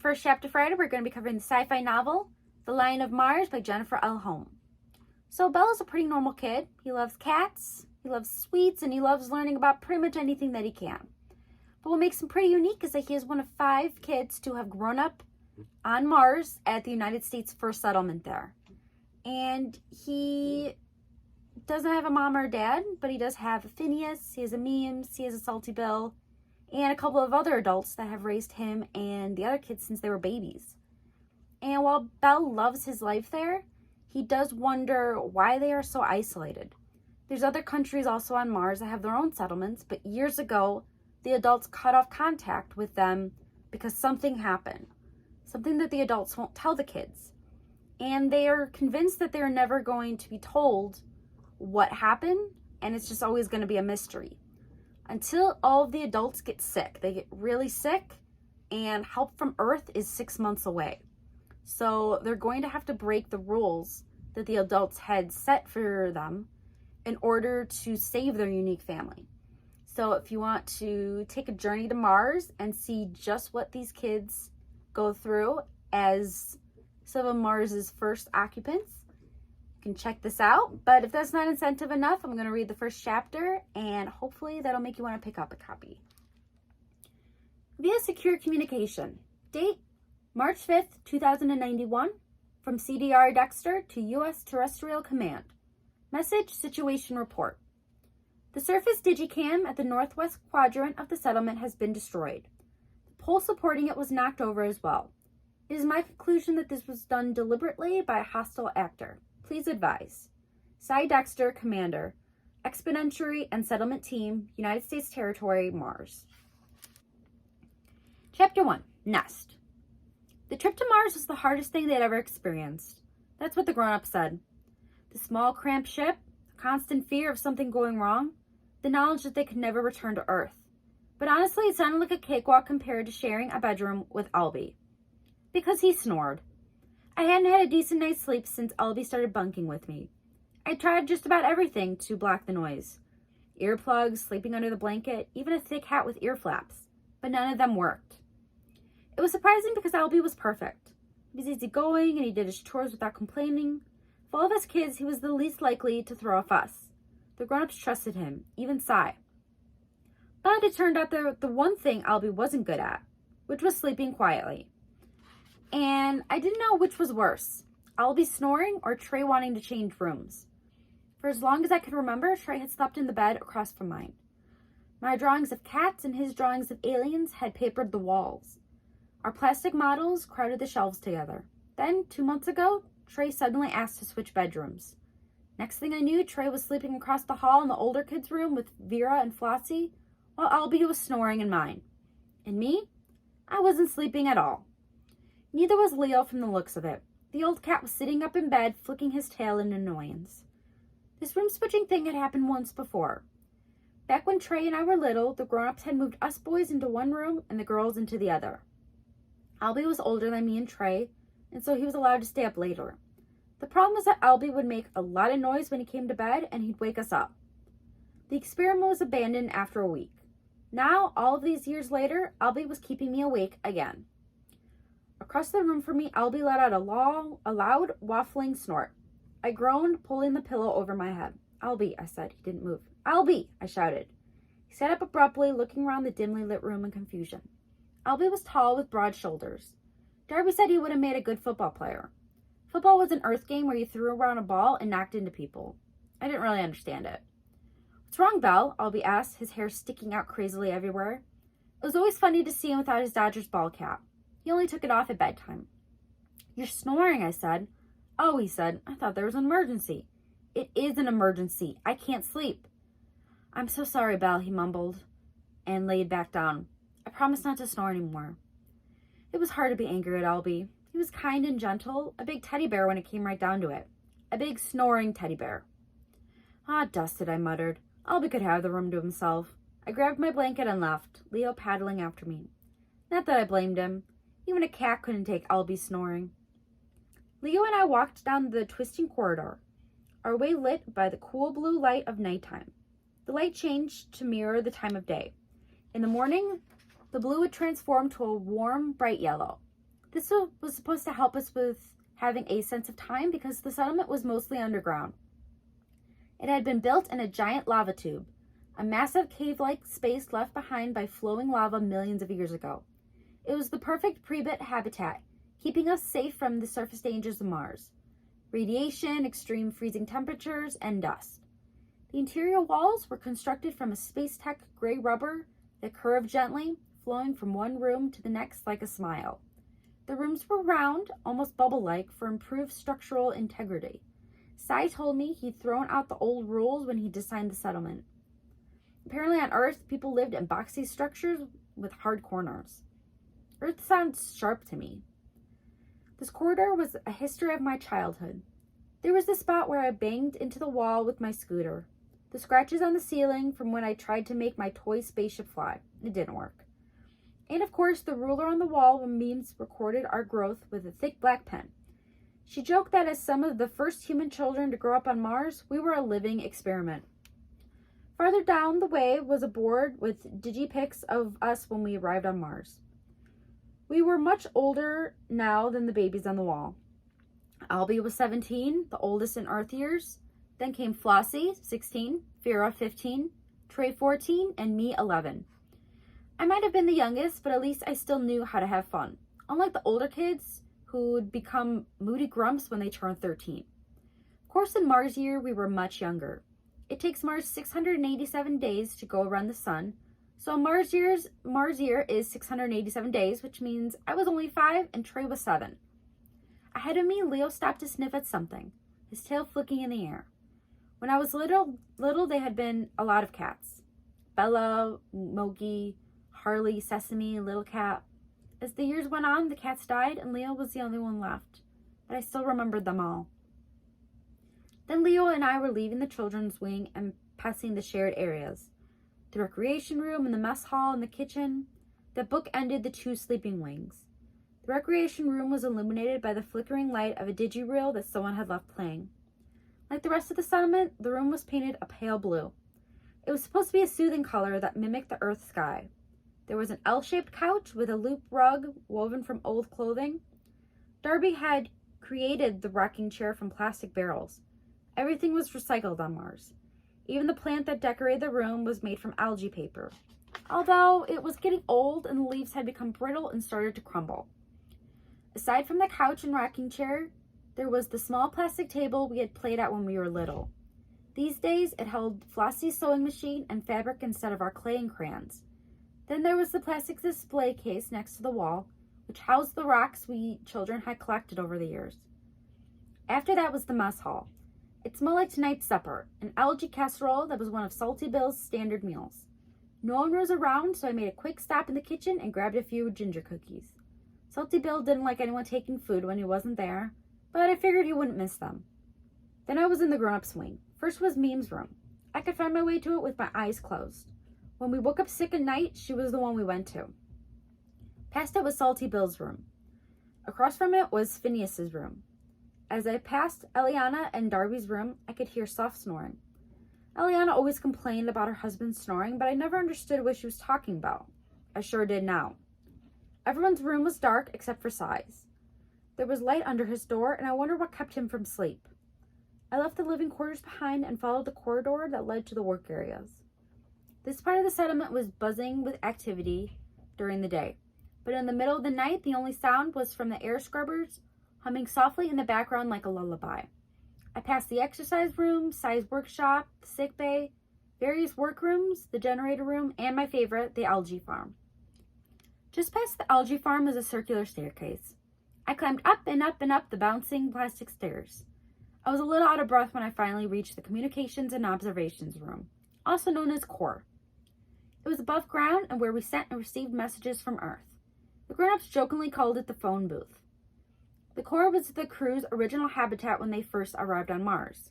first chapter Friday, we're going to be covering the sci-fi novel, The Lion of Mars by Jennifer L. Holm. So Bella's a pretty normal kid. He loves cats, he loves sweets, and he loves learning about pretty much anything that he can. But what makes him pretty unique is that he is one of 5 kids to have grown up on Mars at the United States first settlement there. And he doesn't have a mom or a dad, but he does have a Phineas, he has a Memes, he has a Salty Bill, and a couple of other adults that have raised him and the other kids since they were babies. And while Bell loves his life there, he does wonder why they are so isolated. There's other countries also on Mars that have their own settlements, but years ago, the adults cut off contact with them because something happened. Something that the adults won't tell the kids. And they are convinced that they're never going to be told what happened, and it's just always going to be a mystery. Until all of the adults get sick. They get really sick, and help from Earth is 6 months away. So they're going to have to break the rules that the adults had set for them in order to save their unique family. So if you want to take a journey to Mars and see just what these kids go through as some of Mars's first occupants, you can check this out. But if that's not incentive enough, I'm going to read the first chapter, and hopefully that'll make you want to pick up a copy. Via secure communication. Date, March 5th, 2091. From CDR Dexter to U.S. Terrestrial Command. Message, situation report. The surface digicam at the northwest quadrant of the settlement has been destroyed. The pole supporting it was knocked over as well. It is my conclusion that this was done deliberately by a hostile actor. Please advise. Cy Dexter, Commander, Expeditionary and Settlement Team, United States Territory, Mars. Chapter 1, Nest. The trip to Mars was the hardest thing they'd ever experienced. That's what the grown-ups said. The small, cramped ship, the constant fear of something going wrong, the knowledge that they could never return to Earth. But honestly, it sounded like a cakewalk compared to sharing a bedroom with Albie. Because he snored. I hadn't had a decent night's sleep since Albie started bunking with me. I tried just about everything to block the noise. Earplugs, sleeping under the blanket, even a thick hat with ear flaps. But none of them worked. It was surprising because Albie was perfect. He was easygoing and he did his chores without complaining. Of all of us kids, he was the least likely to throw a fuss. The grown-ups trusted him, even Cy. But it turned out the one thing Albie wasn't good at, which was sleeping quietly. And I didn't know which was worse, Albie snoring or Trey wanting to change rooms. For as long as I could remember, Trey had slept in the bed across from mine. My drawings of cats and his drawings of aliens had papered the walls. Our plastic models crowded the shelves together. Then, 2 months ago, Trey suddenly asked to switch bedrooms. Next thing I knew, Trey was sleeping across the hall in the older kids' room with Vera and Flossie, while Albie was snoring in mine. And me? I wasn't sleeping at all. Neither was Leo from the looks of it. The old cat was sitting up in bed, flicking his tail in annoyance. This room switching thing had happened once before. Back when Trey and I were little, the grown-ups had moved us boys into one room and the girls into the other. Albie was older than me and Trey, and so he was allowed to stay up later. The problem was that Albie would make a lot of noise when he came to bed, and he'd wake us up. The experiment was abandoned after a week. Now, all of these years later, Albie was keeping me awake again. Across the room from me, Albie let out a loud, waffling snort. I groaned, pulling the pillow over my head. Albie, I said. He didn't move. Albie, I shouted. He sat up abruptly, looking around the dimly lit room in confusion. Albie was tall with broad shoulders. Darby said he would have made a good football player. Football was an Earth game where you threw around a ball and knocked into people. I didn't really understand it. What's wrong, Belle? Albie asked, his hair sticking out crazily everywhere. It was always funny to see him without his Dodgers ball cap. He only took it off at bedtime. You're snoring, I said. Oh, he said, I thought there was an emergency. It is an emergency. I can't sleep. I'm so sorry, Belle, he mumbled, and laid back down. I promise not to snore anymore. It was hard to be angry at Albie. He was kind and gentle, a big teddy bear when it came right down to it. A big snoring teddy bear. Ah, dust it, I muttered. Albie could have the room to himself. I grabbed my blanket and left, Leo paddling after me. Not that I blamed him. Even a cat couldn't take Albie's snoring. Leo and I walked down the twisting corridor, our way lit by the cool blue light of nighttime. The light changed to mirror the time of day. In the morning, the blue would transform to a warm, bright yellow. This was supposed to help us with having a sense of time because the settlement was mostly underground. It had been built in a giant lava tube, a massive cave-like space left behind by flowing lava millions of years ago. It was the perfect pre-bit habitat, keeping us safe from the surface dangers of Mars: radiation, extreme freezing temperatures, and dust. The interior walls were constructed from a space-tech gray rubber that curved gently, flowing from one room to the next like a smile. The rooms were round, almost bubble-like, for improved structural integrity. Sai told me he'd thrown out the old rules when he designed the settlement. Apparently on Earth, people lived in boxy structures with hard corners. Earth sounds sharp to me. This corridor was a history of my childhood. There was the spot where I banged into the wall with my scooter. The scratches on the ceiling from when I tried to make my toy spaceship fly. It didn't work. And of course, the ruler on the wall when Memes recorded our growth with a thick black pen. She joked that as some of the first human children to grow up on Mars, we were a living experiment. Farther down the way was a board with digipics of us when we arrived on Mars. We were much older now than the babies on the wall. Albie was 17, the oldest in Earth years. Then came Flossie, 16, Vera, 15, Trey, 14, and me, 11. I might have been the youngest, but at least I still knew how to have fun, unlike the older kids who would become moody grumps when they turned 13. Of course, in Mars year, we were much younger. It takes Mars 687 days to go around the sun, so Mars year is 687 days, which means I was only 5 and Trey was 7. Ahead of me, Leo stopped to sniff at something, his tail flicking in the air. When I was little, there had been a lot of cats. Bella, Mogi, Harley, Sesame, Little Cat. As the years went on, the cats died and Leo was the only one left, but I still remembered them all. Then Leo and I were leaving the children's wing and passing the shared areas. The recreation room and the mess hall and the kitchen that bookended the two sleeping wings. The recreation room was illuminated by the flickering light of a digi-reel that someone had left playing. Like the rest of the settlement, the room was painted a pale blue. It was supposed to be a soothing color that mimicked the Earth sky. There was an L-shaped couch with a loop rug woven from old clothing. Darby had created the rocking chair from plastic barrels. Everything was recycled on Mars. Even the plant that decorated the room was made from algae paper, although it was getting old and the leaves had become brittle and started to crumble. Aside from the couch and rocking chair, there was the small plastic table we had played at when we were little. These days, it held Flossie's sewing machine and fabric instead of our clay and crayons. Then there was the plastic display case next to the wall, which housed the rocks we children had collected over the years. After that was the mess hall. It smelled like tonight's supper, an algae casserole that was one of Salty Bill's standard meals. No one was around, so I made a quick stop in the kitchen and grabbed a few ginger cookies. Salty Bill didn't like anyone taking food when he wasn't there, but I figured he wouldn't miss them. Then I was in the grown-ups wing. First was Meme's room. I could find my way to it with my eyes closed. When we woke up sick at night, she was the one we went to. Past it was Salty Bill's room. Across from it was Phineas's room. As I passed Eliana and Darby's room, I could hear soft snoring. Eliana always complained about her husband's snoring, but I never understood what she was talking about. I sure did now. Everyone's room was dark except for Sai's. There was light under his door, and I wondered what kept him from sleep. I left the living quarters behind and followed the corridor that led to the work areas. This part of the settlement was buzzing with activity during the day, but in the middle of the night, the only sound was from the air scrubbers humming softly in the background like a lullaby. I passed the exercise room, Sai's workshop, the sick bay, various workrooms, the generator room, and my favorite, the algae farm. Just past the algae farm was a circular staircase. I climbed up and up and up the bouncing plastic stairs. I was a little out of breath when I finally reached the communications and observations room, also known as Core. It was above ground and where we sent and received messages from Earth. The grown-ups jokingly called it the phone booth. The core was the crew's original habitat when they first arrived on Mars.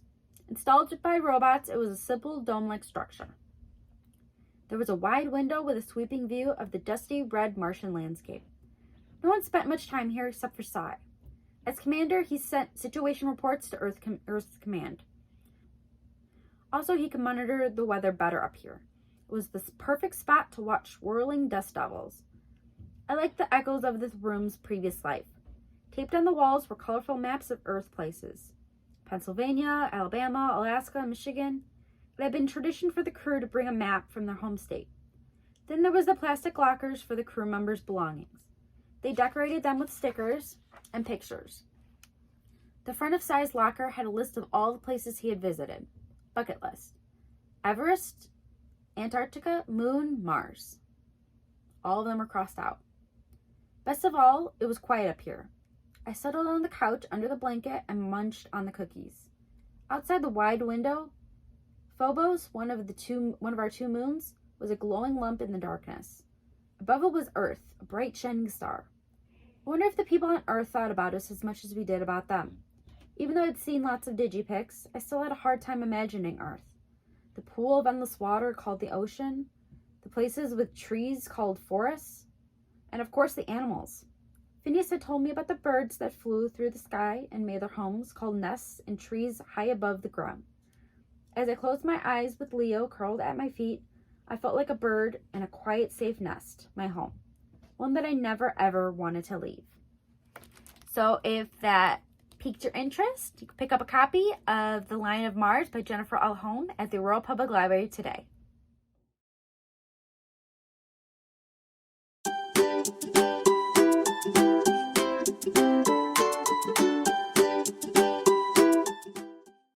Installed by robots, it was a simple dome-like structure. There was a wide window with a sweeping view of the dusty red Martian landscape. No one spent much time here except for Sai. As commander, he sent situation reports to Earth's command. Also, he could monitor the weather better up here. It was the perfect spot to watch swirling dust devils. I liked the echoes of this room's previous life. Taped on the walls were colorful maps of Earth places. Pennsylvania, Alabama, Alaska, and Michigan. It had been tradition for the crew to bring a map from their home state. Then there was the plastic lockers for the crew members' belongings. They decorated them with stickers and pictures. The front of Cy's locker had a list of all the places he had visited. Bucket list. Everest, Antarctica, Moon, Mars. All of them were crossed out. Best of all, it was quiet up here. I settled on the couch under the blanket and munched on the cookies. Outside the wide window, Phobos, one of our two moons, was a glowing lump in the darkness. Above it was Earth, a bright shining star. I wonder if the people on Earth thought about us as much as we did about them. Even though I'd seen lots of digipics, I still had a hard time imagining Earth. The pool of endless water called the ocean, the places with trees called forests, and of course the animals. Phineas had told me about the birds that flew through the sky and made their homes called nests in trees high above the ground. As I closed my eyes with Leo curled at my feet, I felt like a bird in a quiet, safe nest, my home. One that I never, ever wanted to leave. So if that piqued your interest, you can pick up a copy of The Lion of Mars by Jennifer L. Holm at the Royal Public Library today.